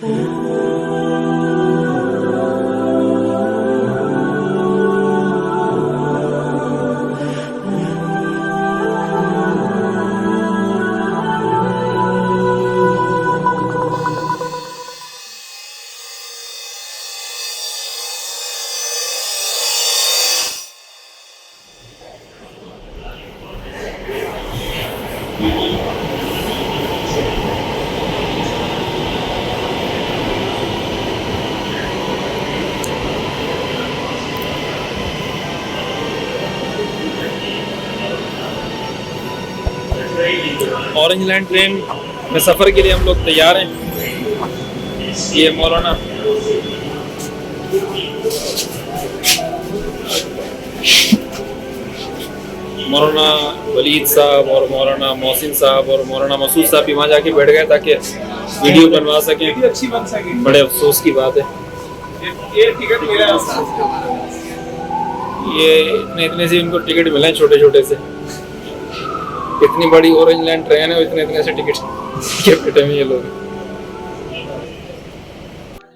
Orange land train में सफ़र के लिए हम लोग तैयार हैं। ये मौलाना वलीद साहब और मौलाना मोहसिन साहब और मौलाना मसूद साहब भी वहाँ जाके बैठ गए ताकि वीडियो बनवा सकें। अच्छी बन सके। बड़े अफसोस की बात है। ये टिकट मिला, ये इतने से इनको टिकट मिले छोटे छोटे से। इतनी बड़ी ऑरेंज लैंड ट्रेन है, इतने से टिकट के पेटे में ये लोग।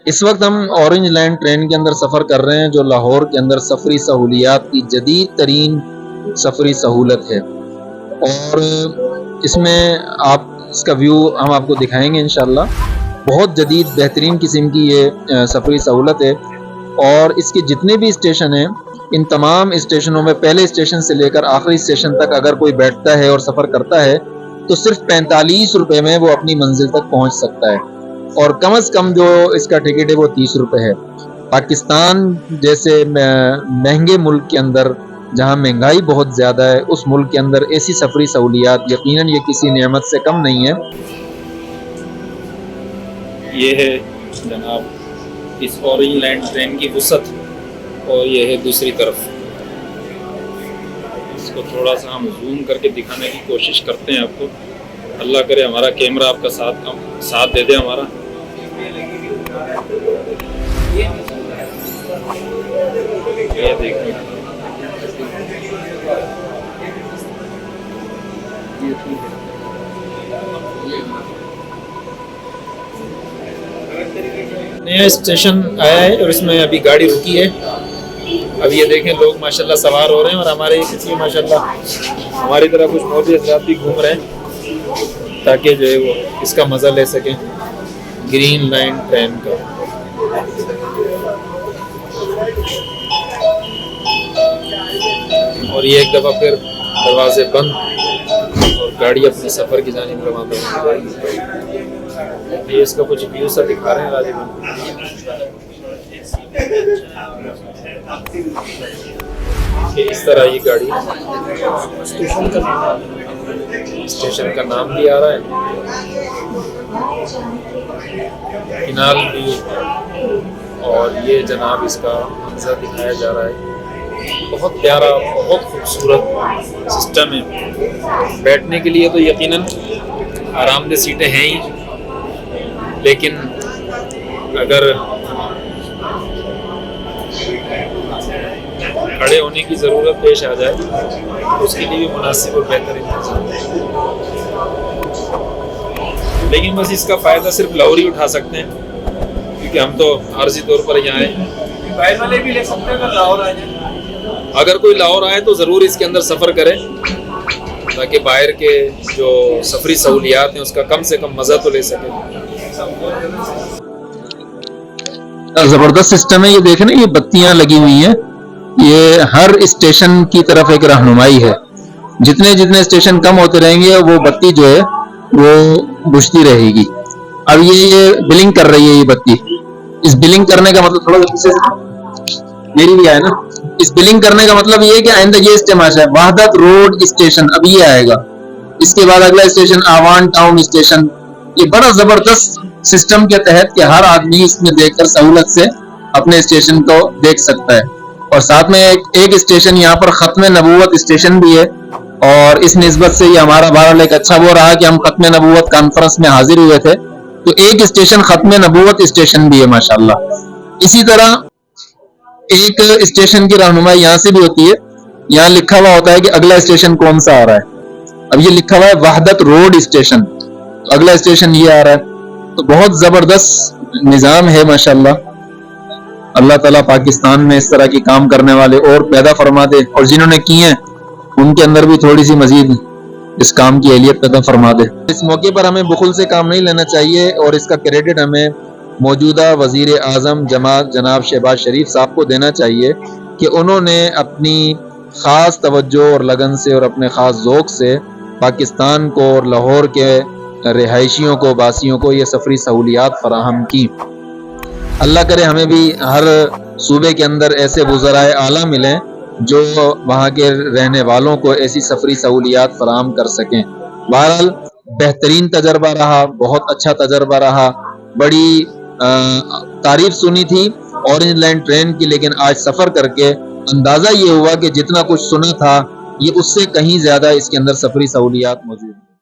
इस वक्त हम ऑरेंज लैंड ट्रेन के अंदर सफ़र कर रहे हैं, जो लाहौर के अंदर सफरी सहूलियात की जदीद तरीन सफरी सहूलत है। और इसमें आप इसका व्यू हम आपको दिखाएंगे इंशाल्लाह। बहुत जदीद बेहतरीन किस्म की ये सफरी सहूलत है। और इसके जितने भी स्टेशन हैं, इन तमाम स्टेशनों में पहले स्टेशन से लेकर आखिरी स्टेशन तक अगर कोई बैठता है और सफ़र करता है तो सिर्फ 45 रुपये में वो अपनी मंजिल तक पहुंच सकता है। और कम से कम जो इसका टिकट है वो 30 रुपये है। पाकिस्तान जैसे महंगे मुल्क के अंदर, जहां महंगाई बहुत ज़्यादा है, उस मुल्क के अंदर ऐसी सफरी सहूलियात यकीनन ये किसी नेमत से कम नहीं है। ये है जनाब इस ऑरेंज लैंड ट्रेन की वसअत, और ये है दूसरी तरफ। इसको थोड़ा सा हम जूम करके दिखाने की कोशिश करते हैं आपको। अल्लाह करे हमारा कैमरा आपका साथ दे दे हमारा। ये देखिए, नया स्टेशन आया है और इसमें अभी गाड़ी रुकी है। अब ये देखें लोग माशाल्लाह सवार हो रहे हैं, और हमारे किसी माशाल्लाह हमारी तरह कुछ मौलवी हज़रात भी घूम रहे हैं ताकि जो है वो इसका मज़ा ले सकें ग्रीन लाइन ट्रेन का। और ये एक दफ़ा फिर दरवाजे बंद और गाड़ी अपने सफ़र की जानिब रवाना हो जाएगी। ये इसका कुछ व्यू सा दिखा रहे हैं राजीव। इस तरह ये गाड़ी स्टेशन का नाम भी आ रहा है, किनाल भी, और ये जनाब इसका मंजर दिखाया जा रहा है। बहुत प्यारा, बहुत खूबसूरत सिस्टम है। बैठने के लिए तो यकीनन आरामदेह सीटें हैं ही, लेकिन अगर खड़े होने की ज़रूरत पेश आ जाए तो उसके लिए भी मुनासिब और बेहतर इंतज़ाम है। लेकिन बस इसका फ़ायदा सिर्फ लाहौर ही उठा सकते हैं, क्योंकि हम तो आर्जी तौर पर यहाँ आए। बाहर वाले भी ले सकते हैं अगर लाहौर आ जाए। अगर कोई लाहौर आए तो ज़रूर इसके अंदर सफ़र करें, ताकि बाहर के जो सफरी सहूलियात हैं उसका कम से कम मज़ा तो ले सकें। ज़बरदस्त सिस्टम है। ये देखें ना, ये बत्तियां लगी हुई हैं, ये हर स्टेशन की तरफ एक रहनुमाई है। जितने जितने स्टेशन कम होते रहेंगे वो बत्ती जो है वो बुझती रहेगी। अब ये बिलिंग कर रही है ये बत्ती। इस बिलिंग करने का मतलब, थोड़ा पीछे मेरी भी आए ना, इस बिलिंग करने का मतलब ये है कि आइंदा ये इस्तेमाल है वहदत रोड स्टेशन, अब ये आएगा। इसके बाद अगला स्टेशन आवान टाउन स्टेशन। ये बड़ा जबरदस्त सिस्टम के तहत कि हर आदमी इसमें देखकर सहूलत से अपने स्टेशन को देख सकता है। और साथ में एक स्टेशन यहाँ पर खत्म नबूवत स्टेशन भी है, और इस निस्बत से ये हमारा बहरहाल एक अच्छा वो रहा कि हम खत्म नबूवत कॉन्फ्रेंस में हाजिर हुए थे, तो एक स्टेशन खत्म नबूवत स्टेशन भी है माशाल्लाह। इसी तरह एक स्टेशन की रहनुमाई यहाँ से भी होती है। यहाँ लिखा हुआ होता है कि अगला स्टेशन कौन सा आ रहा है। अब ये लिखा हुआ है वहदत रोड स्टेशन, तो अगला स्टेशन ये आ रहा है। तो बहुत जबरदस्त نظام ہے ماشاءاللہ. اللہ تعالیٰ پاکستان میں اس طرح کی کام کرنے والے اور پیدا فرما دے، اور جنہوں نے کیے ہیں ان کے اندر بھی تھوڑی سی مزید اس کام کی اہلیت پیدا فرما دے. اس موقع پر ہمیں بخل سے کام نہیں لینا چاہیے، اور اس کا کریڈٹ ہمیں موجودہ وزیر اعظم جناب شہباز شریف صاحب کو دینا چاہیے کہ انہوں نے اپنی خاص توجہ اور لگن سے اور اپنے خاص ذوق سے پاکستان کو اور لاہور کے رہائشیوں کو، باسیوں کو یہ سفری سہولیات فراہم کی. اللہ کرے ہمیں بھی ہر صوبے کے اندر ایسے وزرائے اعلیٰ ملیں جو وہاں کے رہنے والوں کو ایسی سفری سہولیات فراہم کر سکیں. بہرحال بہترین تجربہ رہا، بہت اچھا تجربہ رہا. بڑی تعریف سنی تھی اورنج لائن ٹرین کی، لیکن آج سفر کر کے اندازہ یہ ہوا کہ جتنا کچھ سنا تھا یہ اس سے کہیں زیادہ اس کے اندر سفری سہولیات موجود ہیں.